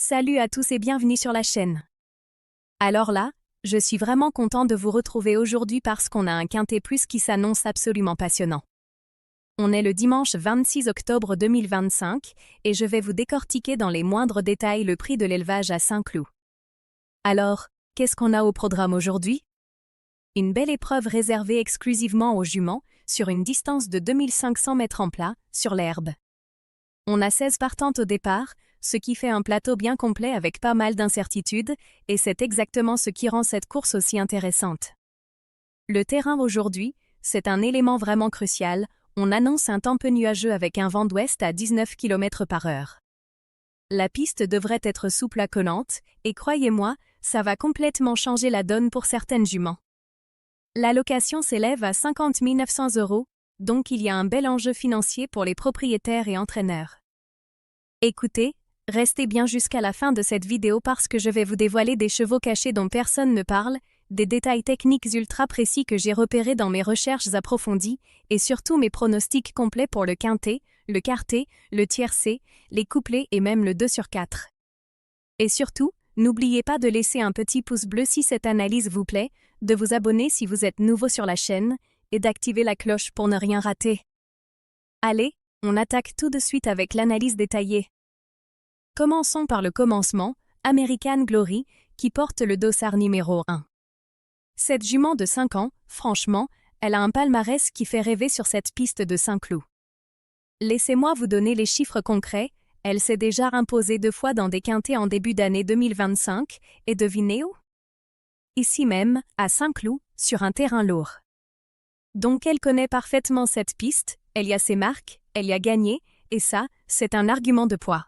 Salut à tous et bienvenue sur la chaîne. Alors là, je suis vraiment content de vous retrouver aujourd'hui parce qu'on a un Quintet Plus qui s'annonce absolument passionnant. On est le dimanche 26 octobre 2025 et je vais vous décortiquer dans les moindres détails le prix de l'élevage à Saint-Cloud. Alors, qu'est-ce qu'on a au programme aujourd'hui? Une belle épreuve réservée exclusivement aux juments, sur une distance de 2500 mètres en plat, sur l'herbe. On a 16 partantes au départ, ce qui fait un plateau bien complet avec pas mal d'incertitudes, et c'est exactement ce qui rend cette course aussi intéressante. Le terrain aujourd'hui, c'est un élément vraiment crucial, on annonce un temps peu nuageux avec un vent d'ouest à 19 km/h. La piste devrait être souple à collante, et croyez-moi, ça va complètement changer la donne pour certaines juments. La location s'élève à 50 900 €, donc il y a un bel enjeu financier pour les propriétaires et entraîneurs. Écoutez, restez bien jusqu'à la fin de cette vidéo parce que je vais vous dévoiler des chevaux cachés dont personne ne parle, des détails techniques ultra précis que j'ai repérés dans mes recherches approfondies, et surtout mes pronostics complets pour le quintet, le quartet, le tiercé, les couplets et même le 2/4. Et surtout, n'oubliez pas de laisser un petit pouce bleu si cette analyse vous plaît, de vous abonner si vous êtes nouveau sur la chaîne, et d'activer la cloche pour ne rien rater. Allez, on attaque tout de suite avec l'analyse détaillée. Commençons par le commencement, American Glory, qui porte le dossard numéro 1. Cette jument de 5 ans, franchement, elle a un palmarès qui fait rêver sur cette piste de Saint-Cloud. Laissez-moi vous donner les chiffres concrets, elle s'est déjà imposée 2 fois dans des quintets en début d'année 2025, et devinez où? Ici même, à Saint-Cloud, sur un terrain lourd. Donc elle connaît parfaitement cette piste, elle y a ses marques, elle y a gagné, et ça, c'est un argument de poids.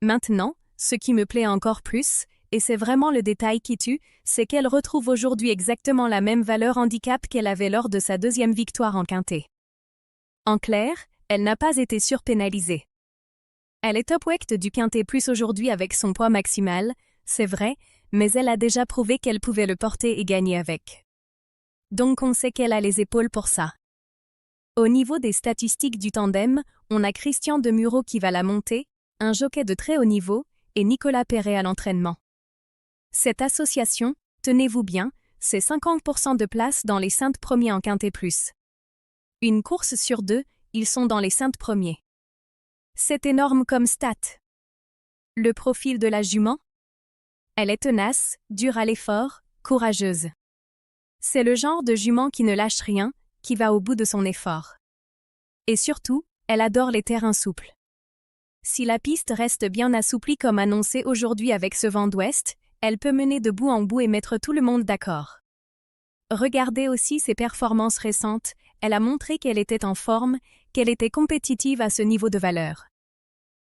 Maintenant, ce qui me plaît encore plus, et c'est vraiment le détail qui tue, c'est qu'elle retrouve aujourd'hui exactement la même valeur handicap qu'elle avait lors de sa 2e victoire en quintet. En clair, elle n'a pas été surpénalisée. Elle est top weight du Quintet Plus aujourd'hui avec son poids maximal, c'est vrai, mais elle a déjà prouvé qu'elle pouvait le porter et gagner avec. Donc on sait qu'elle a les épaules pour ça. Au niveau des statistiques du tandem, on a Christian Demuro qui va la monter, un jockey de très haut niveau, et Nicolas Perret à l'entraînement. Cette association, tenez-vous bien, c'est 50% de place dans les 5 premiers en Quintet Plus. Une course sur 2, ils sont dans les 5 premiers. C'est énorme comme stat. Le profil de la jument? Elle est tenace, dure à l'effort, courageuse. C'est le genre de jument qui ne lâche rien, qui va au bout de son effort. Et surtout, elle adore les terrains souples. Si la piste reste bien assouplie comme annoncé aujourd'hui avec ce vent d'ouest, elle peut mener de bout en bout et mettre tout le monde d'accord. Regardez aussi ses performances récentes, elle a montré qu'elle était en forme, qu'elle était compétitive à ce niveau de valeur.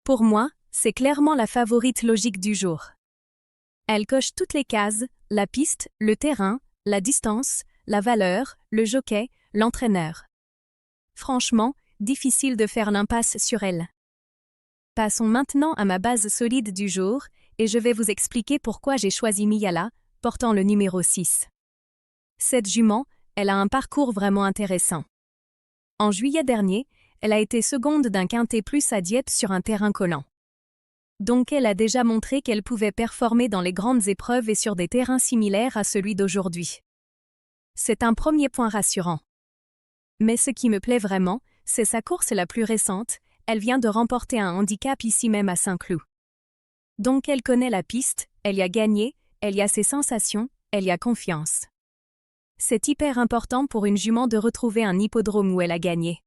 Pour moi, c'est clairement la favorite logique du jour. Elle coche toutes les cases, la piste, le terrain, la distance, la valeur, le jockey, l'entraîneur. Franchement, difficile de faire l'impasse sur elle. Passons maintenant à ma base solide du jour, et je vais vous expliquer pourquoi j'ai choisi Miyala, portant le numéro 6. Cette jument, elle a un parcours vraiment intéressant. En juillet dernier, elle a été seconde d'un Quintet Plus à Dieppe sur un terrain collant. Donc elle a déjà montré qu'elle pouvait performer dans les grandes épreuves et sur des terrains similaires à celui d'aujourd'hui. C'est un premier point rassurant. Mais ce qui me plaît vraiment, c'est sa course la plus récente, elle vient de remporter un handicap ici même à Saint-Cloud. Donc elle connaît la piste, elle y a gagné, elle y a ses sensations, elle y a confiance. C'est hyper important pour une jument de retrouver un hippodrome où elle a gagné.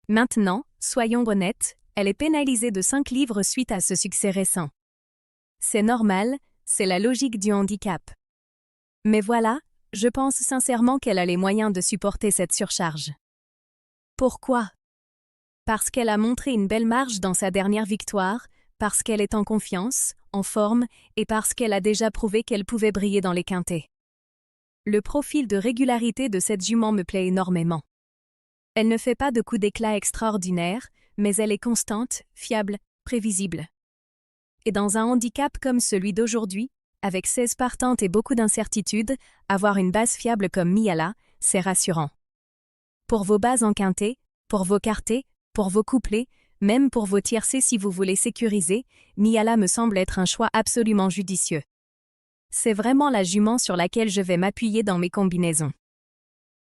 Maintenant, soyons honnêtes, elle est pénalisée de 5 livres suite à ce succès récent. C'est normal, c'est la logique du handicap. Mais voilà, je pense sincèrement qu'elle a les moyens de supporter cette surcharge. Pourquoi? Parce qu'elle a montré une belle marge dans sa dernière victoire, parce qu'elle est en confiance, en forme, et parce qu'elle a déjà prouvé qu'elle pouvait briller dans les quintets. Le profil de régularité de cette jument me plaît énormément. Elle ne fait pas de coups d'éclat extraordinaires, mais elle est constante, fiable, prévisible. Et dans un handicap comme celui d'aujourd'hui, avec 16 partantes et beaucoup d'incertitudes, avoir une base fiable comme Miyala, c'est rassurant. Pour vos bases en quintet, pour vos quartets, pour vos couplets, même pour vos tiercés si vous voulez sécuriser, Miala me semble être un choix absolument judicieux. C'est vraiment la jument sur laquelle je vais m'appuyer dans mes combinaisons.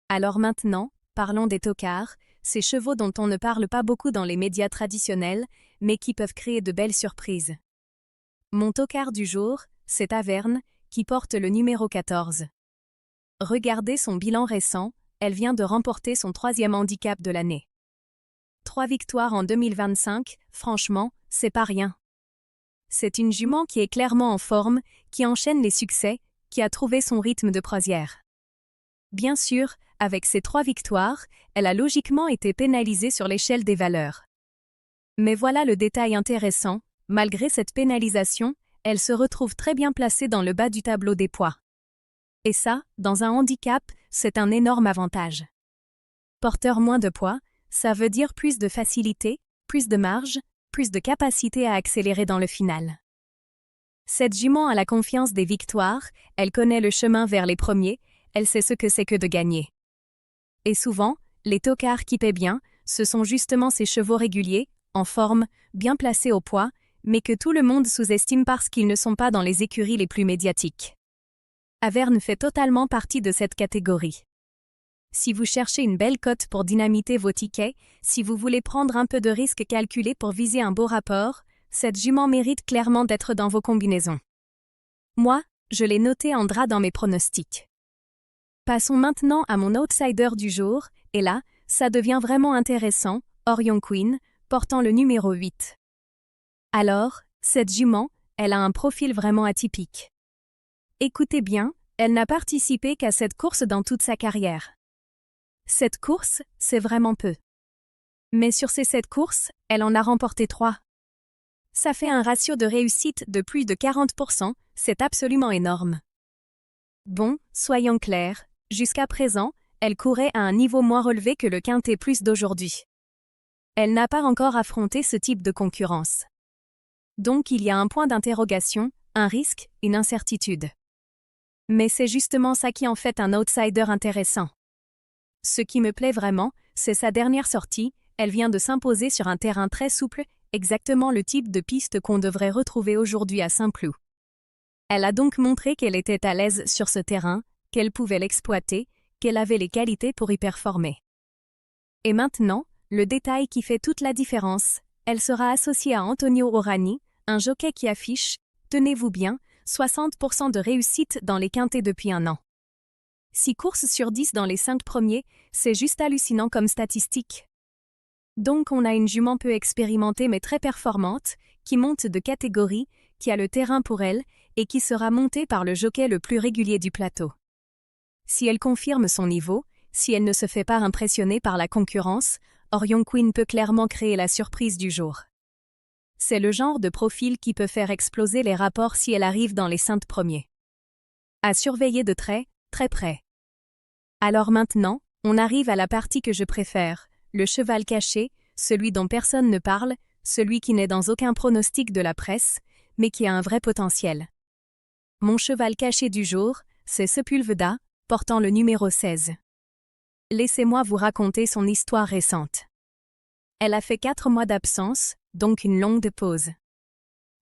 Alors maintenant, parlons des tocards, ces chevaux dont on ne parle pas beaucoup dans les médias traditionnels, mais qui peuvent créer de belles surprises. Mon tocard du jour, c'est Averne, qui porte le numéro 14. Regardez son bilan récent, elle vient de remporter son 3e handicap de l'année. 3 victoires en 2025, franchement, c'est pas rien. C'est une jument qui est clairement en forme, qui enchaîne les succès, qui a trouvé son rythme de croisière. Bien sûr, avec ses 3 victoires, elle a logiquement été pénalisée sur l'échelle des valeurs. Mais voilà le détail intéressant, malgré cette pénalisation, elle se retrouve très bien placée dans le bas du tableau des poids. Et ça, dans un handicap, c'est un énorme avantage. Porteur moins de poids, ça veut dire plus de facilité, plus de marge, plus de capacité à accélérer dans le final. Cette jument a la confiance des victoires, elle connaît le chemin vers les premiers, elle sait ce que c'est que de gagner. Et souvent, les tocards qui paient bien, ce sont justement ces chevaux réguliers, en forme, bien placés au poids, mais que tout le monde sous-estime parce qu'ils ne sont pas dans les écuries les plus médiatiques. Averne fait totalement partie de cette catégorie. Si vous cherchez une belle cote pour dynamiter vos tickets, si vous voulez prendre un peu de risque calculé pour viser un beau rapport, cette jument mérite clairement d'être dans vos combinaisons. Moi, je l'ai notée en drap dans mes pronostics. Passons maintenant à mon outsider du jour, et là, ça devient vraiment intéressant, Orion Queen, portant le numéro 8. Alors, cette jument, elle a un profil vraiment atypique. Écoutez bien, elle n'a participé qu'à cette course dans toute sa carrière. Cette course, c'est vraiment peu. Mais sur ces 7 courses, elle en a remporté 3. Ça fait un ratio de réussite de plus de 40%, c'est absolument énorme. Bon, soyons clairs, jusqu'à présent, elle courait à un niveau moins relevé que le Quintet Plus d'aujourd'hui. Elle n'a pas encore affronté ce type de concurrence. Donc il y a un point d'interrogation, un risque, une incertitude. Mais c'est justement ça qui en fait un outsider intéressant. Ce qui me plaît vraiment, c'est sa dernière sortie, elle vient de s'imposer sur un terrain très souple, exactement le type de piste qu'on devrait retrouver aujourd'hui à Saint-Cloud. Elle a donc montré qu'elle était à l'aise sur ce terrain, qu'elle pouvait l'exploiter, qu'elle avait les qualités pour y performer. Et maintenant, le détail qui fait toute la différence, elle sera associée à Antonio Orani, un jockey qui affiche, tenez-vous bien, 60% de réussite dans les quintets depuis un an. 6 courses sur 10 dans les 5 premiers, c'est juste hallucinant comme statistique. Donc on a une jument peu expérimentée mais très performante, qui monte de catégorie, qui a le terrain pour elle, et qui sera montée par le jockey le plus régulier du plateau. Si elle confirme son niveau, si elle ne se fait pas impressionner par la concurrence, Orion Queen peut clairement créer la surprise du jour. C'est le genre de profil qui peut faire exploser les rapports si elle arrive dans les 5 premiers. À surveiller de très, très près. Alors maintenant, on arrive à la partie que je préfère, le cheval caché, celui dont personne ne parle, celui qui n'est dans aucun pronostic de la presse, mais qui a un vrai potentiel. Mon cheval caché du jour, c'est Sepulveda, portant le numéro 16. Laissez-moi vous raconter son histoire récente. Elle a fait 4 mois d'absence, donc une longue pause.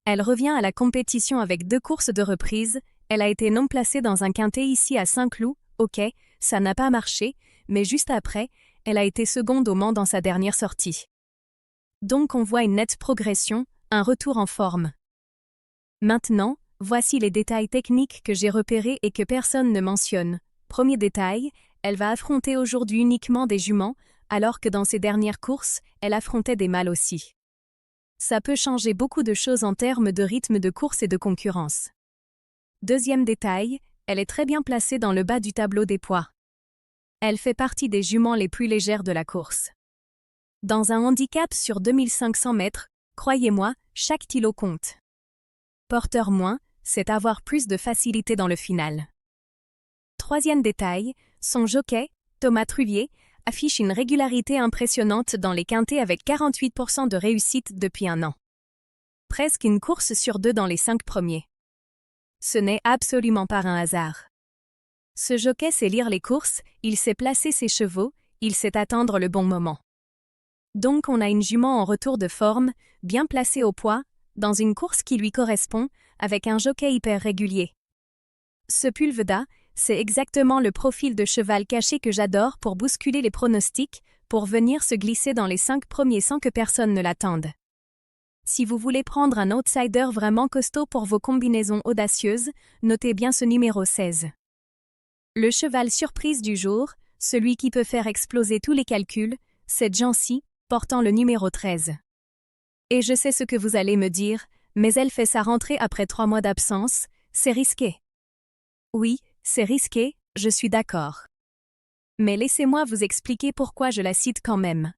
Elle revient à la compétition avec 2 courses de reprise, elle a été non placée dans un quintet ici à Saint-Cloud, ok, ça n'a pas marché, mais juste après, elle a été seconde au Mans dans sa dernière sortie. Donc on voit une nette progression, un retour en forme. Maintenant, voici les détails techniques que j'ai repérés et que personne ne mentionne. Premier détail, elle va affronter aujourd'hui uniquement des juments, alors que dans ses dernières courses, elle affrontait des mâles aussi. Ça peut changer beaucoup de choses en termes de rythme de course et de concurrence. Deuxième détail, elle est très bien placée dans le bas du tableau des poids. Elle fait partie des juments les plus légères de la course. Dans un handicap sur 2500 mètres, croyez-moi, chaque kilo compte. Porteur moins, c'est avoir plus de facilité dans le final. Troisième détail, son jockey, Thomas Truvier, affiche une régularité impressionnante dans les quintets avec 48% de réussite depuis un an. Presque une course sur 2 dans les 5 premiers. Ce n'est absolument pas un hasard. Ce jockey sait lire les courses, il sait placer ses chevaux, il sait attendre le bon moment. Donc on a une jument en retour de forme, bien placée au poids, dans une course qui lui correspond, avec un jockey hyper régulier. Ce Pulveda, c'est exactement le profil de cheval caché que j'adore pour bousculer les pronostics, pour venir se glisser dans les 5 premiers sans que personne ne l'attende. Si vous voulez prendre un outsider vraiment costaud pour vos combinaisons audacieuses, notez bien ce numéro 16. Le cheval surprise du jour, celui qui peut faire exploser tous les calculs, c'est Jancy, portant le numéro 13. Et je sais ce que vous allez me dire, mais elle fait sa rentrée après 3 mois d'absence, c'est risqué. Oui, c'est risqué, je suis d'accord. Mais laissez-moi vous expliquer pourquoi je la cite quand même.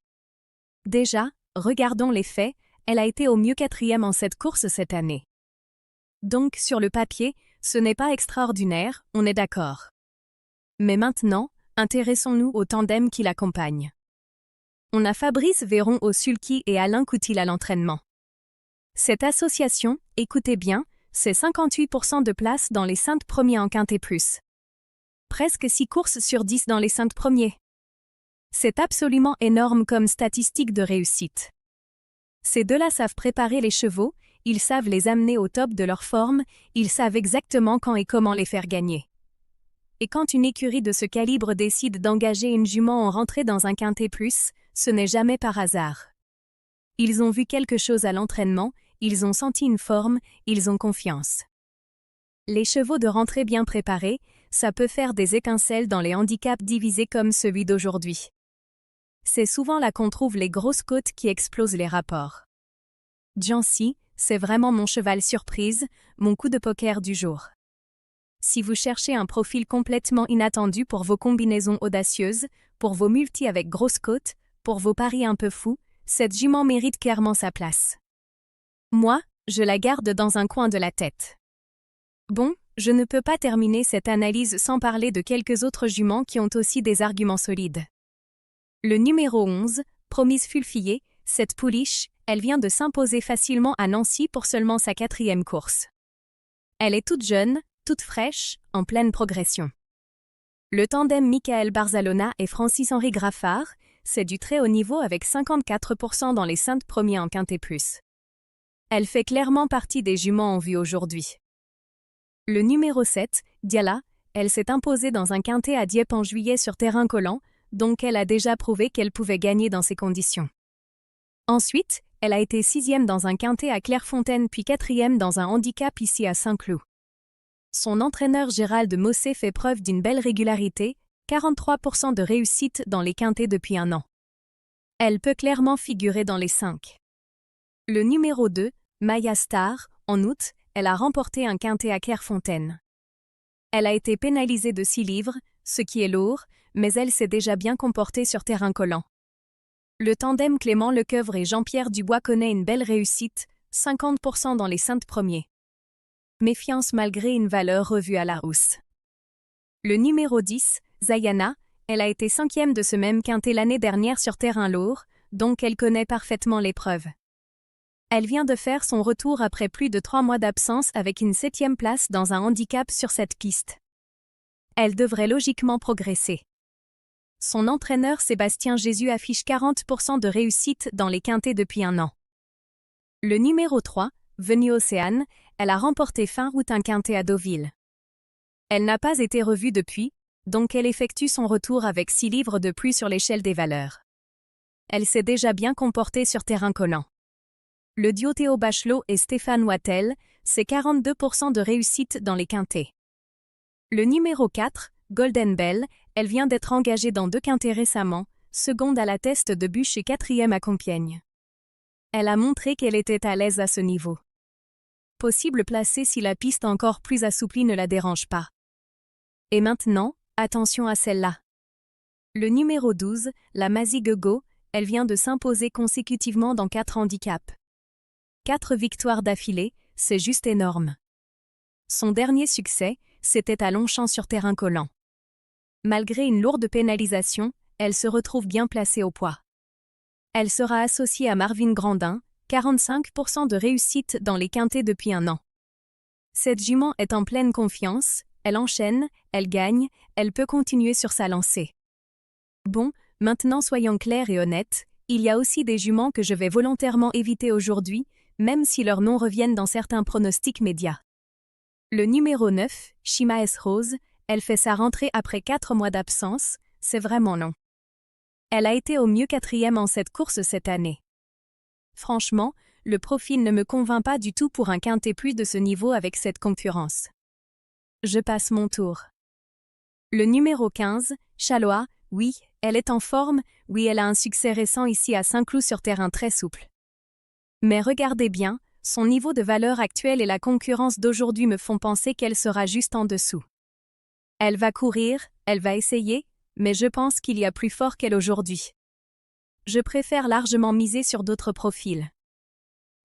Déjà, regardons les faits, elle a été au mieux 4e en cette course cette année. Donc sur le papier, ce n'est pas extraordinaire, on est d'accord. Mais maintenant, intéressons-nous au tandem qui l'accompagne. On a Fabrice Véron au sulky et Alain Coutil à l'entraînement. Cette association, écoutez bien, c'est 58% de place dans les 5 premiers en quintet plus. Presque 6 courses sur 10 dans les 5 premiers. C'est absolument énorme comme statistique de réussite. Ces deux-là savent préparer les chevaux, ils savent les amener au top de leur forme, ils savent exactement quand et comment les faire gagner. Et quand une écurie de ce calibre décide d'engager une jument en rentrée dans un quintet plus, ce n'est jamais par hasard. Ils ont vu quelque chose à l'entraînement, ils ont senti une forme, ils ont confiance. Les chevaux de rentrée bien préparés, ça peut faire des étincelles dans les handicaps divisés comme celui d'aujourd'hui. C'est souvent là qu'on trouve les grosses côtes qui explosent les rapports. Jancy, c'est vraiment mon cheval surprise, mon coup de poker du jour. Si vous cherchez un profil complètement inattendu pour vos combinaisons audacieuses, pour vos multis avec grosses côtes, pour vos paris un peu fous, cette jument mérite clairement sa place. Moi, je la garde dans un coin de la tête. Bon, je ne peux pas terminer cette analyse sans parler de quelques autres juments qui ont aussi des arguments solides. Le numéro 11, Promise Fulfillée, cette pouliche, elle vient de s'imposer facilement à Nancy pour seulement sa 4e course. Elle est toute jeune, toute fraîche, en pleine progression. Le tandem Michael Barzalona et Francis-Henri Graffard, c'est du très haut niveau avec 54% dans les 5 premiers en quintet plus. Elle fait clairement partie des juments en vue aujourd'hui. Le numéro 7, Diala, elle s'est imposée dans un quintet à Dieppe en juillet sur terrain collant, donc elle a déjà prouvé qu'elle pouvait gagner dans ces conditions. Ensuite, elle a été 6e dans un quintet à Clairefontaine puis 4e dans un handicap ici à Saint-Cloud. Son entraîneur Gérald Mossé fait preuve d'une belle régularité, 43% de réussite dans les quintets depuis un an. Elle peut clairement figurer dans les 5. Le numéro 2, Maya Star, en août, elle a remporté un quintet à Clairefontaine. Elle a été pénalisée de 6 livres, ce qui est lourd, mais elle s'est déjà bien comportée sur terrain collant. Le tandem Clément Lecoeuvre et Jean-Pierre Dubois connaît une belle réussite, 50% dans les 5 premiers. Méfiance malgré une valeur revue à la hausse. Le numéro 10, Zayana, elle a été 5e de ce même quintet l'année dernière sur terrain lourd, donc elle connaît parfaitement l'épreuve. Elle vient de faire son retour après plus de 3 mois d'absence avec une 7e place dans un handicap sur cette piste. Elle devrait logiquement progresser. Son entraîneur Sébastien Jésus affiche 40% de réussite dans les quintets depuis un an. Le numéro 3, Venue Océane, elle a remporté fin août un quintet à Deauville. Elle n'a pas été revue depuis, donc elle effectue son retour avec 6 livres de plus sur l'échelle des valeurs. Elle s'est déjà bien comportée sur terrain collant. Le duo Théo Bachelot et Stéphane Wattel, c'est 42% de réussite dans les quintets. Le numéro 4, Golden Bell, elle vient d'être engagée dans 2 quintets récemment, seconde à la Teste de Buch et 4e à Compiègne. Elle a montré qu'elle était à l'aise à ce niveau. Possible placée si la piste encore plus assouplie ne la dérange pas. Et maintenant, attention à celle-là. Le numéro 12, la Mazie-Guego, elle vient de s'imposer consécutivement dans 4 handicaps. 4 victoires d'affilée, c'est juste énorme. Son dernier succès, c'était à Longchamp sur terrain collant. Malgré une lourde pénalisation, elle se retrouve bien placée au poids. Elle sera associée à Marvin Grandin, 45% de réussite dans les quintets depuis un an. Cette jument est en pleine confiance, elle enchaîne, elle gagne, elle peut continuer sur sa lancée. Bon, maintenant soyons clairs et honnêtes, il y a aussi des juments que je vais volontairement éviter aujourd'hui, même si leurs noms reviennent dans certains pronostics médias. Le numéro 9, Shima S. Rose, elle fait sa rentrée après 4 mois d'absence, c'est vraiment long. Elle a été au mieux 4e en cette course cette année. Franchement, le profil ne me convainc pas du tout pour un quintet plus de ce niveau avec cette concurrence. Je passe mon tour. Le numéro 15, Chalois, oui, elle est en forme, oui elle a un succès récent ici à Saint-Cloud sur terrain très souple. Mais regardez bien, son niveau de valeur actuel et la concurrence d'aujourd'hui me font penser qu'elle sera juste en dessous. Elle va courir, elle va essayer, mais je pense qu'il y a plus fort qu'elle aujourd'hui. Je préfère largement miser sur d'autres profils.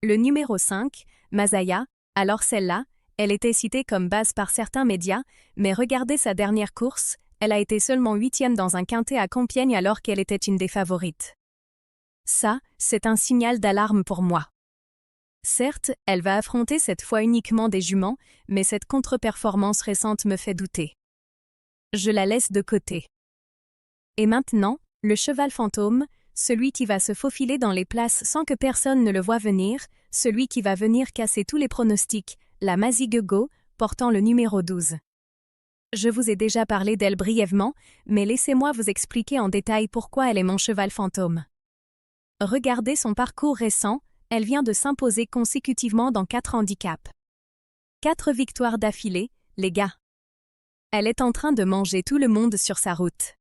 Le numéro 5, Masaya, alors celle-là, elle était citée comme base par certains médias, mais regardez sa dernière course, elle a été seulement 8e dans un quintet à Compiègne alors qu'elle était une des favorites. Ça, c'est un signal d'alarme pour moi. Certes, elle va affronter cette fois uniquement des juments, mais cette contre-performance récente me fait douter. Je la laisse de côté. Et maintenant, le cheval fantôme, celui qui va se faufiler dans les places sans que personne ne le voie venir, celui qui va venir casser tous les pronostics, la Mazig Go, portant le numéro 12. Je vous ai déjà parlé d'elle brièvement, mais laissez-moi vous expliquer en détail pourquoi elle est mon cheval fantôme. Regardez son parcours récent, elle vient de s'imposer consécutivement dans 4 handicaps. 4 victoires d'affilée, les gars. Elle est en train de manger tout le monde sur sa route.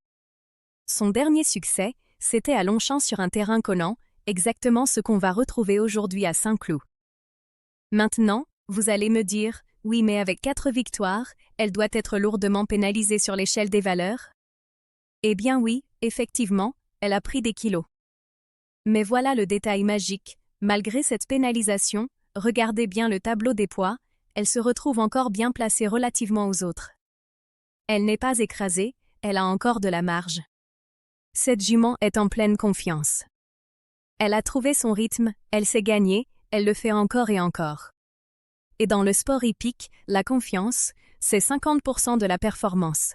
Son dernier succès, c'était à Longchamp sur un terrain collant, exactement ce qu'on va retrouver aujourd'hui à Saint-Cloud. Maintenant, vous allez me dire, oui mais avec 4 victoires, elle doit être lourdement pénalisée sur l'échelle des valeurs? Eh bien oui, effectivement, elle a pris des kilos. Mais voilà le détail magique, malgré cette pénalisation, regardez bien le tableau des poids, elle se retrouve encore bien placée relativement aux autres. Elle n'est pas écrasée, elle a encore de la marge. Cette jument est en pleine confiance. Elle a trouvé son rythme, elle s'est gagnée, elle le fait encore et encore. Et dans le sport hippique, la confiance, c'est 50% de la performance.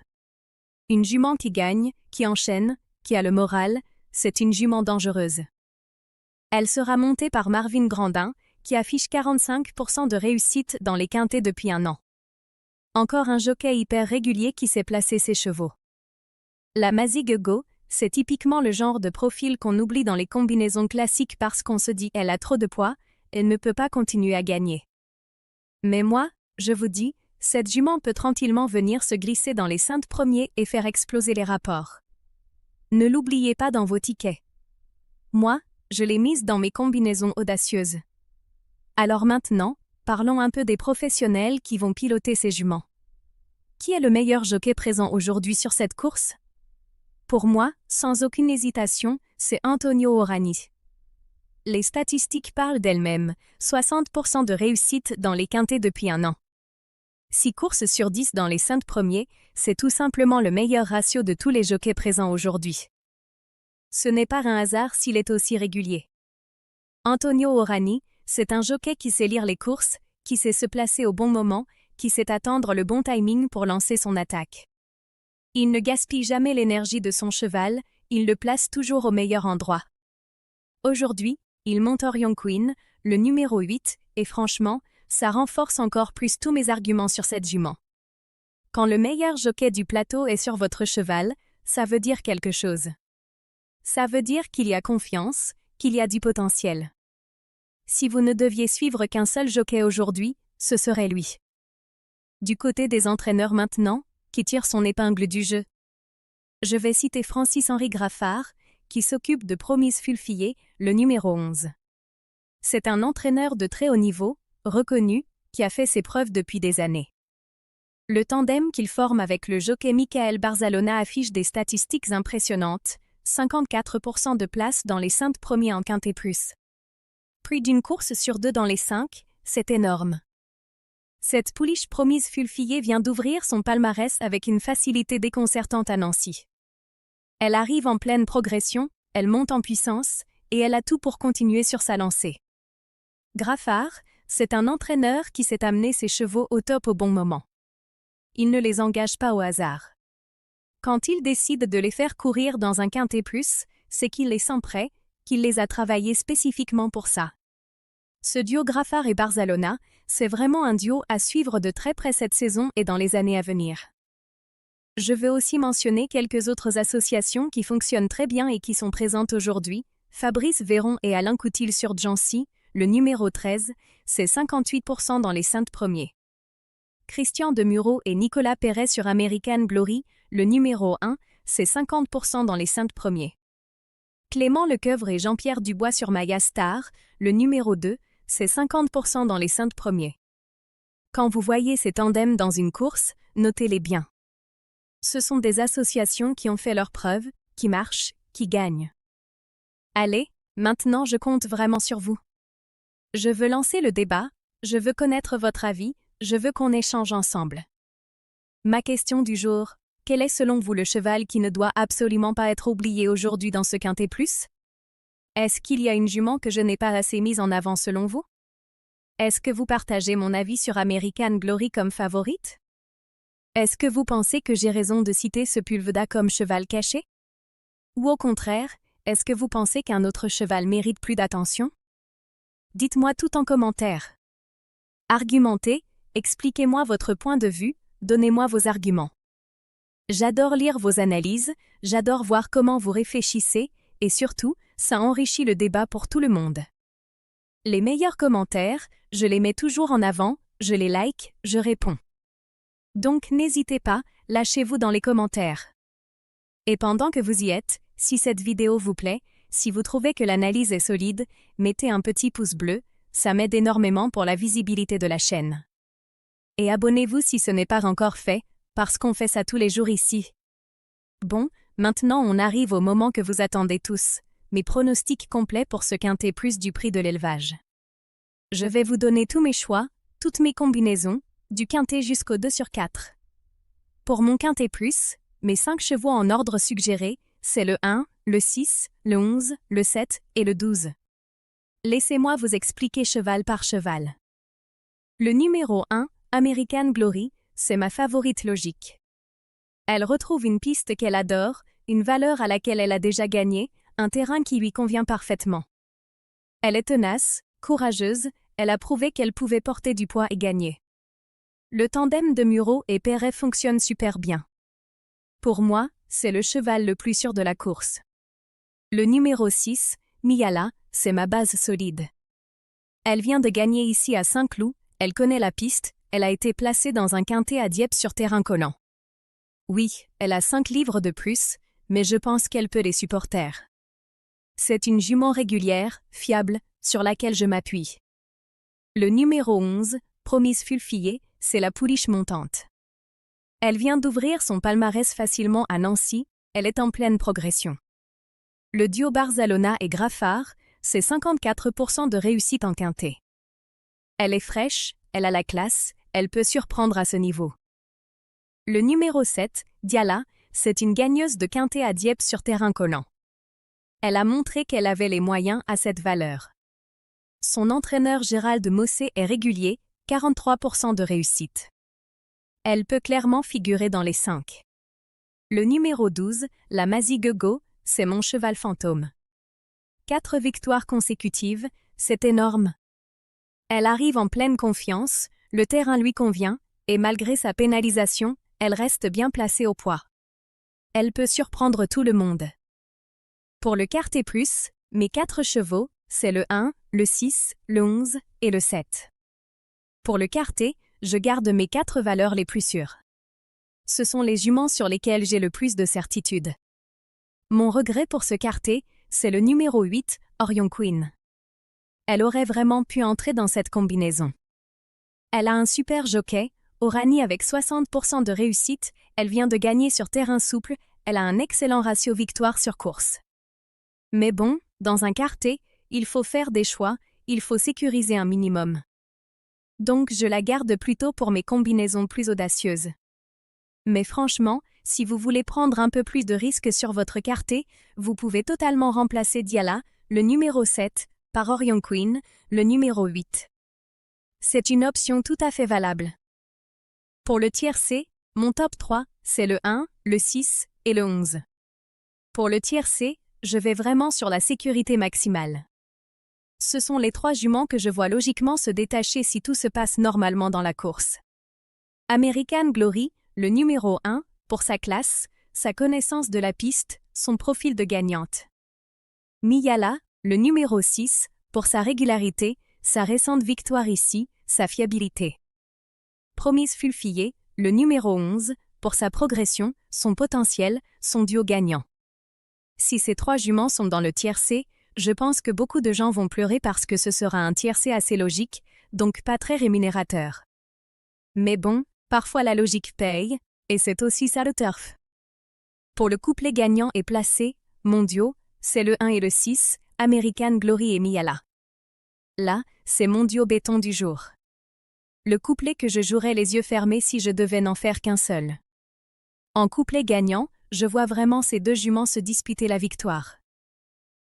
Une jument qui gagne, qui enchaîne, qui a le moral, c'est une jument dangereuse. Elle sera montée par Marvin Grandin, qui affiche 45% de réussite dans les quintets depuis un an. Encore un jockey hyper régulier qui sait placer ses chevaux. La Mazig Go, c'est typiquement le genre de profil qu'on oublie dans les combinaisons classiques parce qu'on se dit « elle a trop de poids, elle ne peut pas continuer à gagner ». Mais moi, je vous dis, cette jument peut tranquillement venir se glisser dans les 5 premiers et faire exploser les rapports. Ne l'oubliez pas dans vos tickets. Moi, je l'ai mise dans mes combinaisons audacieuses. Alors maintenant, parlons un peu des professionnels qui vont piloter ces juments. Qui est le meilleur jockey présent aujourd'hui sur cette course? Pour moi, sans aucune hésitation, c'est Antonio Orani. Les statistiques parlent d'elles-mêmes, 60% de réussite dans les quintets depuis un an. 6 courses sur 10 dans les 5 premiers, c'est tout simplement le meilleur ratio de tous les jockeys présents aujourd'hui. Ce n'est pas un hasard s'il est aussi régulier. Antonio Orani, c'est un jockey qui sait lire les courses, qui sait se placer au bon moment, qui sait attendre le bon timing pour lancer son attaque. Il ne gaspille jamais l'énergie de son cheval, il le place toujours au meilleur endroit. Aujourd'hui, il monte Orion Queen, le numéro 8, et franchement, ça renforce encore plus tous mes arguments sur cette jument. Quand le meilleur jockey du plateau est sur votre cheval, ça veut dire quelque chose. Ça veut dire qu'il y a confiance, qu'il y a du potentiel. Si vous ne deviez suivre qu'un seul jockey aujourd'hui, ce serait lui. Du côté des entraîneurs maintenant, qui tire son épingle du jeu. Je vais citer Francis-Henri Graffard, qui s'occupe de Promise Fulfillée, le numéro 11. C'est un entraîneur de très haut niveau, reconnu, qui a fait ses preuves depuis des années. Le tandem qu'il forme avec le jockey Michael Barzalona affiche des statistiques impressionnantes, 54% de place dans les 5 premiers en quintet plus. Plus d'une course sur 2 dans les 5, c'est énorme. Cette pouliche Promise Fulfillée vient d'ouvrir son palmarès avec une facilité déconcertante à Nancy. Elle arrive en pleine progression, elle monte en puissance, et elle a tout pour continuer sur sa lancée. Graffard, c'est un entraîneur qui sait amener ses chevaux au top au bon moment. Il ne les engage pas au hasard. Quand il décide de les faire courir dans un quintet plus, c'est qu'il les sent prêts, qu'il les a travaillés spécifiquement pour ça. Ce duo Graffard et Barzalona, c'est vraiment un duo à suivre de très près cette saison et dans les années à venir. Je veux aussi mentionner quelques autres associations qui fonctionnent très bien et qui sont présentes aujourd'hui. Fabrice Véron et Alain Coutil sur Jancy, le numéro 13, c'est 58% dans les 5 premiers. Christian Demuro et Nicolas Perret sur American Glory, le numéro 1, c'est 50% dans les 5 premiers. Clément Lecoeuvre et Jean-Pierre Dubois sur Maya Star, le numéro 2, c'est 50% dans les 5 premiers. Quand vous voyez ces tandems dans une course, notez-les bien. Ce sont des associations qui ont fait leurs preuves, qui marchent, qui gagnent. Allez, maintenant je compte vraiment sur vous. Je veux lancer le débat, je veux connaître votre avis, je veux qu'on échange ensemble. Ma question du jour, quel est selon vous le cheval qui ne doit absolument pas être oublié aujourd'hui dans ce Quintet Plus? Est-ce qu'il y a une jument que je n'ai pas assez mise en avant selon vous? Est-ce que vous partagez mon avis sur American Glory comme favorite? Est-ce que vous pensez que j'ai raison de citer ce Pulveda comme cheval caché? Ou au contraire, est-ce que vous pensez qu'un autre cheval mérite plus d'attention? Dites-moi tout en commentaire. Argumentez, expliquez-moi votre point de vue, donnez-moi vos arguments. J'adore lire vos analyses, j'adore voir comment vous réfléchissez, et surtout, ça enrichit le débat pour tout le monde. Les meilleurs commentaires, je les mets toujours en avant, je les like, je réponds. Donc n'hésitez pas, lâchez-vous dans les commentaires. Et pendant que vous y êtes, si cette vidéo vous plaît, si vous trouvez que l'analyse est solide, mettez un petit pouce bleu, ça m'aide énormément pour la visibilité de la chaîne. Et abonnez-vous si ce n'est pas encore fait, parce qu'on fait ça tous les jours ici. Bon, maintenant on arrive au moment que vous attendez tous, mes pronostics complets pour ce Quintet Plus du prix de l'élevage. Je vais vous donner tous mes choix, toutes mes combinaisons, du Quintet jusqu'au 2/4. Pour mon Quintet Plus, mes 5 chevaux en ordre suggéré, c'est le 1, le 6, le 11, le 7 et le 12. Laissez-moi vous expliquer cheval par cheval. Le numéro 1, American Glory, c'est ma favorite logique. Elle retrouve une piste qu'elle adore, une valeur à laquelle elle a déjà gagné, un terrain qui lui convient parfaitement. Elle est tenace, courageuse, elle a prouvé qu'elle pouvait porter du poids et gagner. Le tandem de Muro et Perret fonctionne super bien. Pour moi, c'est le cheval le plus sûr de la course. Le numéro 6, Miyala, c'est ma base solide. Elle vient de gagner ici à Saint-Cloud, elle connaît la piste, elle a été placée dans un quintet à Dieppe sur terrain collant. Oui, elle a 5 livres de plus, mais je pense qu'elle peut les supporter. C'est une jument régulière, fiable, sur laquelle je m'appuie. Le numéro 11, Promise Fulfillée, c'est la pouliche montante. Elle vient d'ouvrir son palmarès facilement à Nancy, elle est en pleine progression. Le duo Barzalona et Graffard, c'est 54% de réussite en quintet. Elle est fraîche, elle a la classe, elle peut surprendre à ce niveau. Le numéro 7, Diala, c'est une gagneuse de quintet à Dieppe sur terrain collant. Elle a montré qu'elle avait les moyens à cette valeur. Son entraîneur Gérald Mossé est régulier, 43% de réussite. Elle peut clairement figurer dans les 5. Le numéro 12, la Maziguego, c'est mon cheval fantôme. 4 victoires consécutives, c'est énorme. Elle arrive en pleine confiance, le terrain lui convient, et malgré sa pénalisation, elle reste bien placée au poids. Elle peut surprendre tout le monde. Pour le Quintet Plus, mes 4 chevaux, c'est le 1, le 6, le 11 et le 7. Pour le Quintet, je garde mes 4 valeurs les plus sûres. Ce sont les juments sur lesquelles j'ai le plus de certitude. Mon regret pour ce Quintet, c'est le numéro 8, Orion Queen. Elle aurait vraiment pu entrer dans cette combinaison. Elle a un super jockey, Orani avec 60% de réussite, elle vient de gagner sur terrain souple, elle a un excellent ratio victoire sur course. Mais bon, dans un Quintet, il faut faire des choix, il faut sécuriser un minimum. Donc je la garde plutôt pour mes combinaisons plus audacieuses. Mais franchement, si vous voulez prendre un peu plus de risques sur votre Quintet, vous pouvez totalement remplacer Diala, le numéro 7, par Orion Queen, le numéro 8. C'est une option tout à fait valable. Pour le tiercé, mon top 3, c'est le 1, le 6 et le 11. Pour le tiercé, je vais vraiment sur la sécurité maximale. Ce sont les 3 juments que je vois logiquement se détacher si tout se passe normalement dans la course. American Glory, le numéro 1, pour sa classe, sa connaissance de la piste, son profil de gagnante. Miyala, le numéro 6, pour sa régularité, sa récente victoire ici, sa fiabilité. Promise Fulfillée, le numéro 11, pour sa progression, son potentiel, son duo gagnant. Si ces 3 juments sont dans le tiercé, je pense que beaucoup de gens vont pleurer parce que ce sera un tiercé assez logique, donc pas très rémunérateur. Mais bon, parfois la logique paye, et c'est aussi ça le turf. Pour le couplet gagnant et placé, mon duo, c'est le 1 et le 6, American Glory et Miyala. Là, c'est mon duo béton du jour. Le couplet que je jouerais les yeux fermés si je devais n'en faire qu'un seul. En couplet gagnant, je vois vraiment ces 2 juments se disputer la victoire.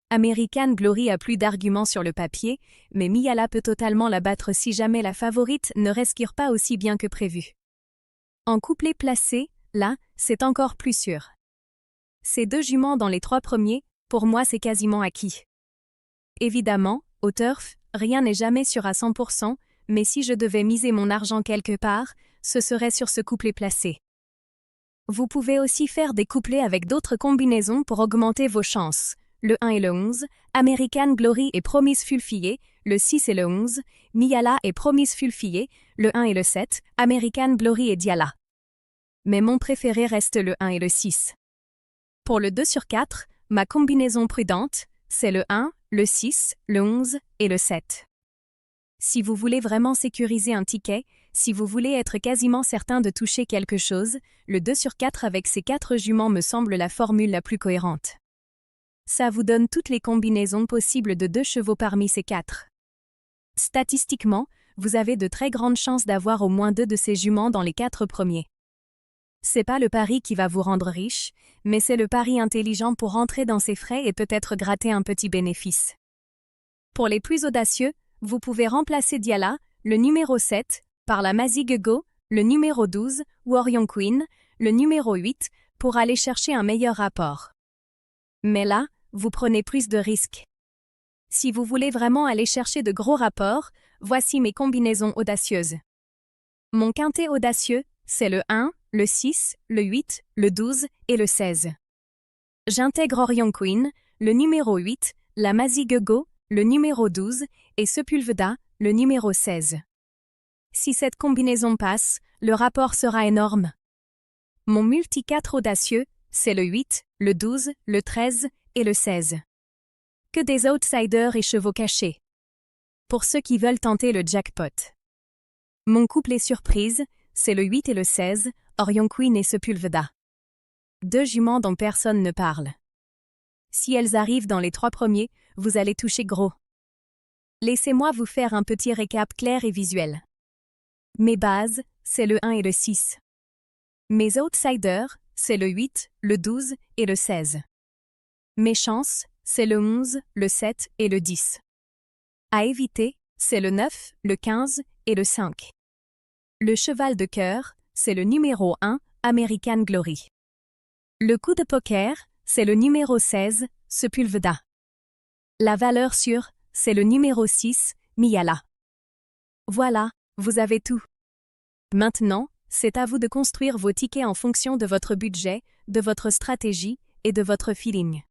American Glory a plus d'arguments sur le papier, mais Miyala peut totalement la battre si jamais la favorite ne respire pas aussi bien que prévu. En couplet placé, là, c'est encore plus sûr. Ces 2 juments dans les 3 premiers, pour moi c'est quasiment acquis. Évidemment, au turf, rien n'est jamais sûr à 100%, mais si je devais miser mon argent quelque part, ce serait sur ce couplet placé. Vous pouvez aussi faire des couplets avec d'autres combinaisons pour augmenter vos chances. Le 1 et le 11, American Glory et Promise Fulfillée, le 6 et le 11, Miyala et Promise Fulfillée, le 1 et le 7, American Glory et Diala. Mais mon préféré reste le 1 et le 6. Pour le 2 sur 4, ma combinaison prudente, c'est le 1, le 6, le 11 et le 7. Si vous voulez vraiment sécuriser un ticket, si vous voulez être quasiment certain de toucher quelque chose, le 2 sur 4 avec ces 4 juments me semble la formule la plus cohérente. Ça vous donne toutes les combinaisons possibles de 2 chevaux parmi ces 4. Statistiquement, vous avez de très grandes chances d'avoir au moins 2 de ces juments dans les 4 premiers. C'est pas le pari qui va vous rendre riche, mais c'est le pari intelligent pour rentrer dans ses frais et peut-être gratter un petit bénéfice. Pour les plus audacieux, vous pouvez remplacer Diala, le numéro 7, par la Mazig Go, le numéro 12, ou Orion Queen, le numéro 8, pour aller chercher un meilleur rapport. Mais là, vous prenez plus de risques. Si vous voulez vraiment aller chercher de gros rapports, voici mes combinaisons audacieuses. Mon quintet audacieux, c'est le 1, le 6, le 8, le 12 et le 16. J'intègre Orion Queen, le numéro 8, la Mazig Go, le numéro 12, et Sepulveda, le numéro 16. Si cette combinaison passe, le rapport sera énorme. Mon multi-4 audacieux, c'est le 8, le 12, le 13 et le 16. Que des outsiders et chevaux cachés. Pour ceux qui veulent tenter le jackpot. Mon couplet surprise, c'est le 8 et le 16, Orion Queen et Sepulveda. 2 juments dont personne ne parle. Si elles arrivent dans les 3 premiers, vous allez toucher gros. Laissez-moi vous faire un petit récap clair et visuel. Mes bases, c'est le 1 et le 6. Mes outsiders, c'est le 8, le 12 et le 16. Mes chances, c'est le 11, le 7 et le 10. À éviter, c'est le 9, le 15 et le 5. Le cheval de cœur, c'est le numéro 1, American Glory. Le coup de poker, c'est le numéro 16, Sepulveda. La valeur sûre, c'est le numéro 6, Miyala. Voilà, vous avez tout. Maintenant, c'est à vous de construire vos tickets en fonction de votre budget, de votre stratégie et de votre feeling.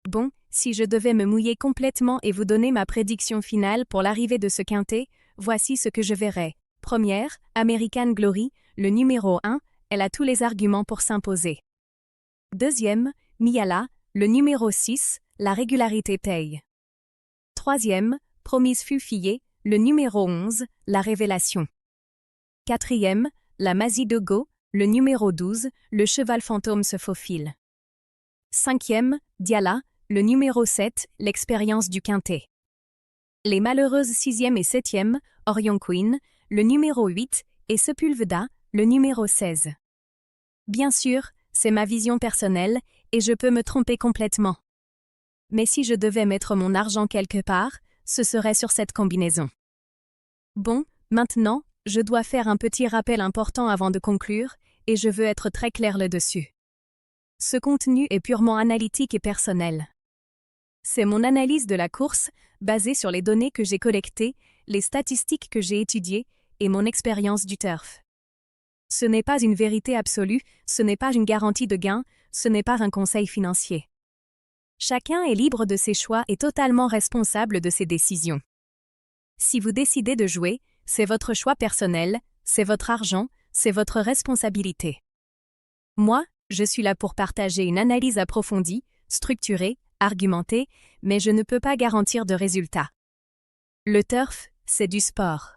Bon, si je devais me mouiller complètement et vous donner ma prédiction finale pour l'arrivée de ce quintet, voici ce que je verrais. Première, American Glory, le numéro 1, elle a tous les arguments pour s'imposer. Deuxième, Miyala, le numéro 6, la régularité paye. Troisième, Promise Fulfillée, le numéro 11, la révélation. Quatrième, la Mazig Go, le numéro 12, le cheval fantôme se faufile. Cinquième, Diala, le numéro 7, l'expérience du quintet. Les malheureuses 6e et 7e, Orion Queen, le numéro 8, et Sepulveda, le numéro 16. Bien sûr, c'est ma vision personnelle, et je peux me tromper complètement. Mais si je devais mettre mon argent quelque part, ce serait sur cette combinaison. Bon, maintenant, je dois faire un petit rappel important avant de conclure, et je veux être très clair là-dessus. Ce contenu est purement analytique et personnel. C'est mon analyse de la course, basée sur les données que j'ai collectées, les statistiques que j'ai étudiées et mon expérience du turf. Ce n'est pas une vérité absolue, ce n'est pas une garantie de gain, ce n'est pas un conseil financier. Chacun est libre de ses choix et totalement responsable de ses décisions. Si vous décidez de jouer, c'est votre choix personnel, c'est votre argent, c'est votre responsabilité. Moi, je suis là pour partager une analyse approfondie, structurée, argumentée, mais je ne peux pas garantir de résultats. Le turf, c'est du sport.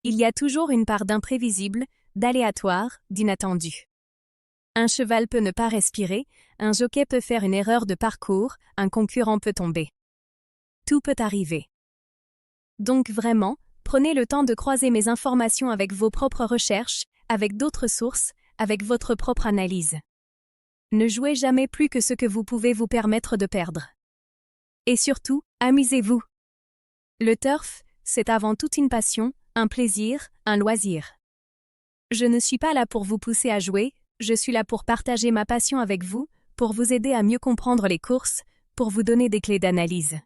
Il y a toujours une part d'imprévisible, d'aléatoire, d'inattendu. Un cheval peut ne pas respirer, un jockey peut faire une erreur de parcours, un concurrent peut tomber. Tout peut arriver. Donc vraiment, prenez le temps de croiser mes informations avec vos propres recherches, avec d'autres sources, avec votre propre analyse. Ne jouez jamais plus que ce que vous pouvez vous permettre de perdre. Et surtout, amusez-vous. Le turf, c'est avant tout une passion, un plaisir, un loisir. Je ne suis pas là pour vous pousser à jouer, je suis là pour partager ma passion avec vous, pour vous aider à mieux comprendre les courses, pour vous donner des clés d'analyse.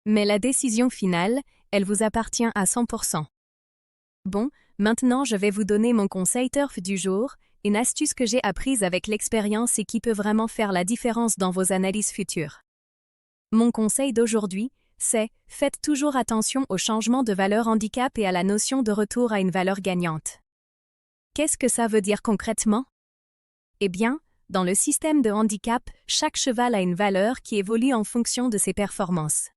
Mais la décision finale, elle vous appartient à 100%. Bon, maintenant je vais vous donner mon conseil turf du jour, une astuce que j'ai apprise avec l'expérience et qui peut vraiment faire la différence dans vos analyses futures. Mon conseil d'aujourd'hui, c'est « Faites toujours attention au changement de valeur handicap et à la notion de retour à une valeur gagnante ». Qu'est-ce que ça veut dire concrètement? Eh bien, dans le système de handicap, chaque cheval a une valeur qui évolue en fonction de ses performances.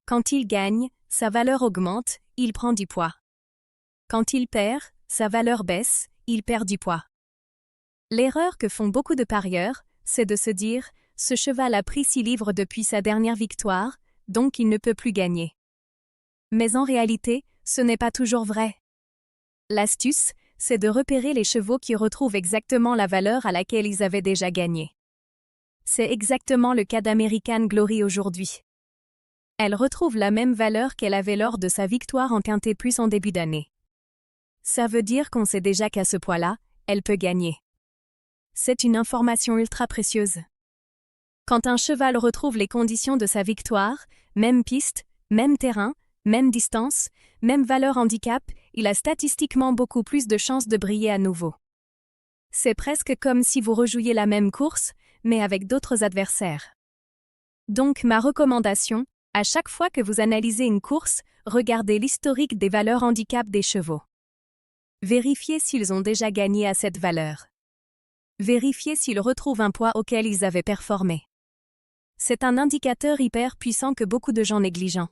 Quand il gagne, sa valeur augmente, il prend du poids. Quand il perd, sa valeur baisse, il perd du poids. L'erreur que font beaucoup de parieurs, c'est de se dire « ce cheval a pris 6 livres depuis sa dernière victoire, donc il ne peut plus gagner ». Mais en réalité, ce n'est pas toujours vrai. L'astuce, c'est de repérer les chevaux qui retrouvent exactement la valeur à laquelle ils avaient déjà gagné. C'est exactement le cas d'American Glory aujourd'hui. Elle retrouve la même valeur qu'elle avait lors de sa victoire en Quintet Plus en début d'année. Ça veut dire qu'on sait déjà qu'à ce poids-là, elle peut gagner. C'est une information ultra précieuse. Quand un cheval retrouve les conditions de sa victoire, même piste, même terrain, même distance, même valeur handicap, il a statistiquement beaucoup plus de chances de briller à nouveau. C'est presque comme si vous rejouiez la même course, mais avec d'autres adversaires. Donc ma recommandation, à chaque fois que vous analysez une course, regardez l'historique des valeurs handicap des chevaux. Vérifiez s'ils ont déjà gagné à cette valeur. Vérifiez s'ils retrouvent un poids auquel ils avaient performé. C'est un indicateur hyper puissant que beaucoup de gens négligent.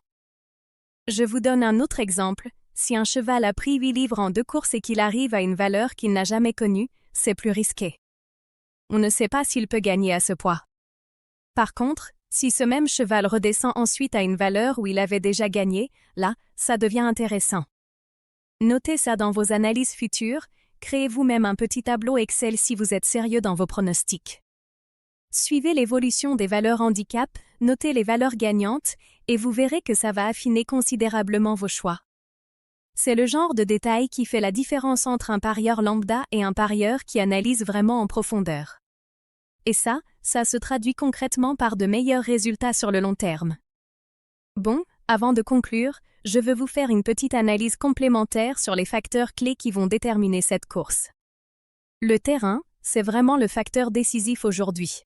Je vous donne un autre exemple. Si un cheval a pris 8 livres en 2 courses et qu'il arrive à une valeur qu'il n'a jamais connue, c'est plus risqué. On ne sait pas s'il peut gagner à ce poids. Par contre, si ce même cheval redescend ensuite à une valeur où il avait déjà gagné, là, ça devient intéressant. Notez ça dans vos analyses futures, créez vous-même un petit tableau Excel si vous êtes sérieux dans vos pronostics. Suivez l'évolution des valeurs handicap, notez les valeurs gagnantes, et vous verrez que ça va affiner considérablement vos choix. C'est le genre de détail qui fait la différence entre un parieur lambda et un parieur qui analyse vraiment en profondeur. Et ça se traduit concrètement par de meilleurs résultats sur le long terme. Bon, avant de conclure, je veux vous faire une petite analyse complémentaire sur les facteurs clés qui vont déterminer cette course. Le terrain, c'est vraiment le facteur décisif aujourd'hui.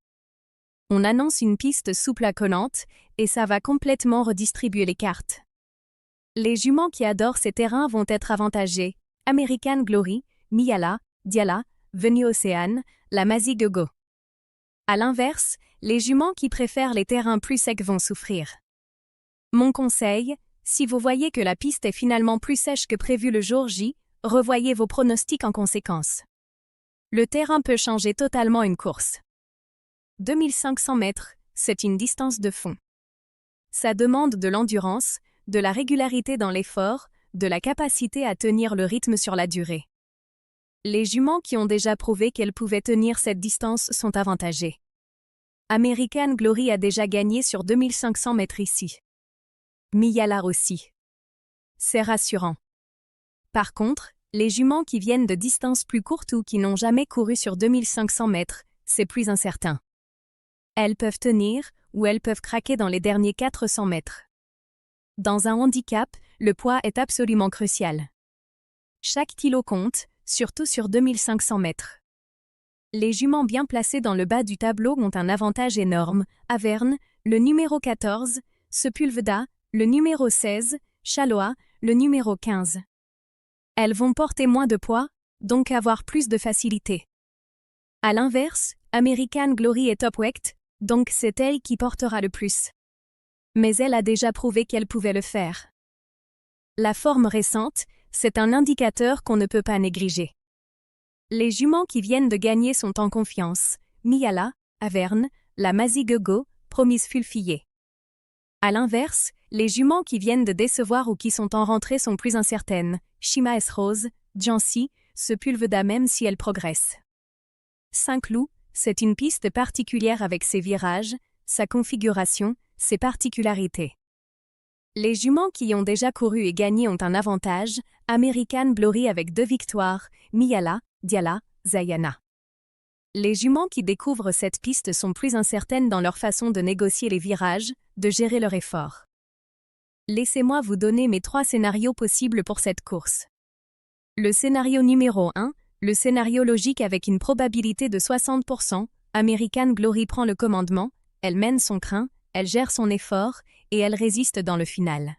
On annonce une piste souple à collante, et ça va complètement redistribuer les cartes. Les juments qui adorent ces terrains vont être avantagés. American Glory, Miala, Diala, Venue Océane, la Mazie Gogo. À l'inverse, les juments qui préfèrent les terrains plus secs vont souffrir. Mon conseil, si vous voyez que la piste est finalement plus sèche que prévu le jour J, revoyez vos pronostics en conséquence. Le terrain peut changer totalement une course. 2500 mètres, c'est une distance de fond. Ça demande de l'endurance, de la régularité dans l'effort, de la capacité à tenir le rythme sur la durée. Les juments qui ont déjà prouvé qu'elles pouvaient tenir cette distance sont avantagés. American Glory a déjà gagné sur 2500 mètres ici. Miala aussi. C'est rassurant. Par contre, les juments qui viennent de distances plus courtes ou qui n'ont jamais couru sur 2500 mètres, c'est plus incertain. Elles peuvent tenir, où elles peuvent craquer dans les derniers 400 mètres. Dans un handicap, le poids est absolument crucial. Chaque kilo compte, surtout sur 2500 mètres. Les juments bien placées dans le bas du tableau ont un avantage énorme. Averne, le numéro 14, Sepulveda, le numéro 16, Chaloa, le numéro 15. Elles vont porter moins de poids, donc avoir plus de facilité. À l'inverse, American Glory est top-weight, donc c'est elle qui portera le plus. Mais elle a déjà prouvé qu'elle pouvait le faire. La forme récente, c'est un indicateur qu'on ne peut pas négliger. Les juments qui viennent de gagner sont en confiance. Miyala, Averne, la Mazigego, Promise Fulfillée. À l'inverse, les juments qui viennent de décevoir ou qui sont en rentrée sont plus incertaines. Shima S. Rose, Jancy, Sepulveda même si elle progresse. Saint-Cloud, c'est une piste particulière avec ses virages, sa configuration, ses particularités. Les juments qui ont déjà couru et gagné ont un avantage, American Glory avec 2 victoires, Miyala, Diala, Zayana. Les juments qui découvrent cette piste sont plus incertaines dans leur façon de négocier les virages, de gérer leur effort. Laissez-moi vous donner mes 3 scénarios possibles pour cette course. Le scénario numéro 1, le scénario logique avec une probabilité de 60%, American Glory prend le commandement, elle mène son train, elle gère son effort, et elle résiste dans le final.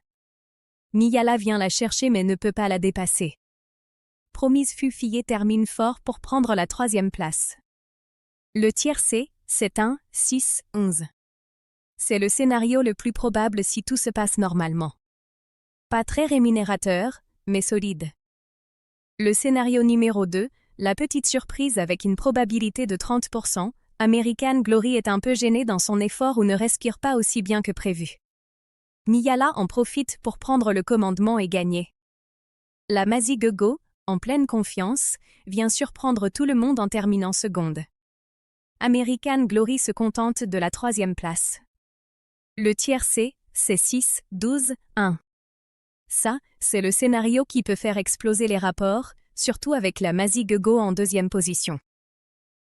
Miyala vient la chercher mais ne peut pas la dépasser. Promise Fulfillée termine fort pour prendre la 3e place. Le tiercé, c'est 1, 6, 11. C'est le scénario le plus probable si tout se passe normalement. Pas très rémunérateur, mais solide. Le scénario numéro 2, la petite surprise avec une probabilité de 30%, American Glory est un peu gênée dans son effort ou ne respire pas aussi bien que prévu. Miyala en profite pour prendre le commandement et gagner. La Mazigego, en pleine confiance, vient surprendre tout le monde en terminant seconde. American Glory se contente de la 3e place. Le tiercé, c'est 6, 12, 1. Ça, c'est le scénario qui peut faire exploser les rapports, surtout avec la Mazigego en 2e position.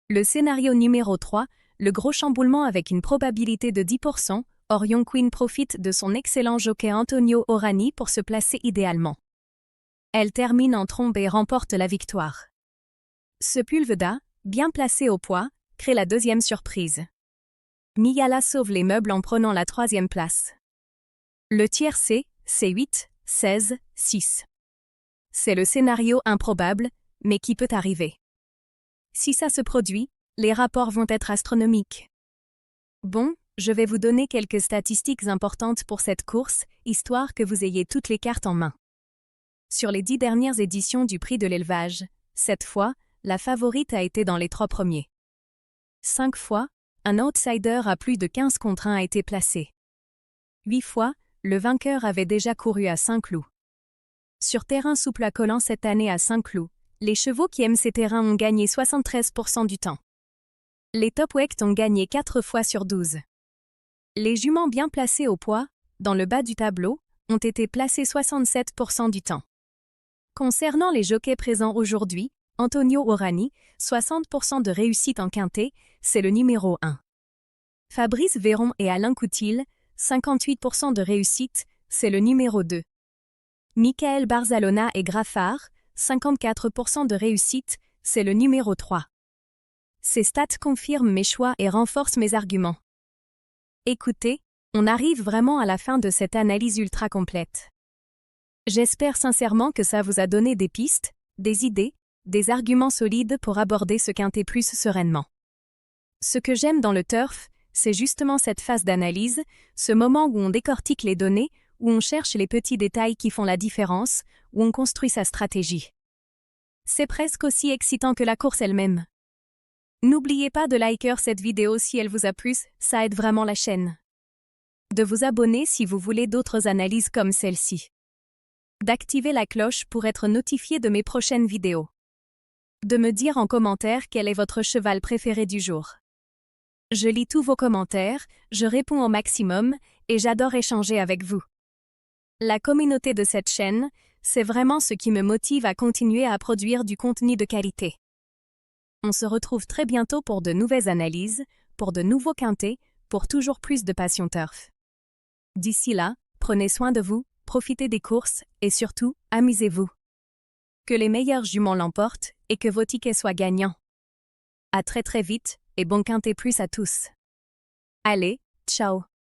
Le scénario numéro 3, le gros chamboulement avec une probabilité de 10%, Orion Queen profite de son excellent jockey Antonio Orani pour se placer idéalement. Elle termine en trombe et remporte la victoire. Sepulveda, bien placé au poids, crée la 2e surprise. Miyala sauve les meubles en prenant la 3e place. Le tiercé, c'est 8, 16, 6. C'est le scénario improbable, mais qui peut arriver. Si ça se produit, les rapports vont être astronomiques. Bon, je vais vous donner quelques statistiques importantes pour cette course, histoire que vous ayez toutes les cartes en main. Sur les 10 dernières éditions du prix de l'élevage, 7 fois, la favorite a été dans les 3 premiers. 5 fois, un outsider à plus de 15 contre 1 a été placé. 8 fois, le vainqueur avait déjà couru à Saint-Cloud. Sur terrain souple à collant cette année à Saint-Cloud, les chevaux qui aiment ces terrains ont gagné 73% du temps. Les top-weight ont gagné 4 fois sur 12. Les juments bien placés au poids, dans le bas du tableau, ont été placés 67% du temps. Concernant les jockeys présents aujourd'hui, Antonio Orani, 60% de réussite en quintet, c'est le numéro 1. Fabrice Véron et Alain Coutil, 58% de réussite, c'est le numéro 2. Michael Barzalona et Graffard, 54% de réussite, c'est le numéro 3. Ces stats confirment mes choix et renforcent mes arguments. Écoutez, on arrive vraiment à la fin de cette analyse ultra complète. J'espère sincèrement que ça vous a donné des pistes, des idées, des arguments solides pour aborder ce quintet plus sereinement. Ce que j'aime dans le turf, c'est justement cette phase d'analyse, ce moment où on décortique les données, où on cherche les petits détails qui font la différence, où on construit sa stratégie. C'est presque aussi excitant que la course elle-même. N'oubliez pas de liker cette vidéo si elle vous a plu, ça aide vraiment la chaîne. De vous abonner si vous voulez d'autres analyses comme celle-ci. D'activer la cloche pour être notifié de mes prochaines vidéos. De me dire en commentaire quel est votre cheval préféré du jour. Je lis tous vos commentaires, je réponds au maximum, et j'adore échanger avec vous. La communauté de cette chaîne, c'est vraiment ce qui me motive à continuer à produire du contenu de qualité. On se retrouve très bientôt pour de nouvelles analyses, pour de nouveaux quintets, pour toujours plus de passion turf. D'ici là, prenez soin de vous, profitez des courses et surtout, amusez-vous. Que les meilleurs juments l'emportent et que vos tickets soient gagnants. À très vite et bon quintet plus à tous. Allez, ciao!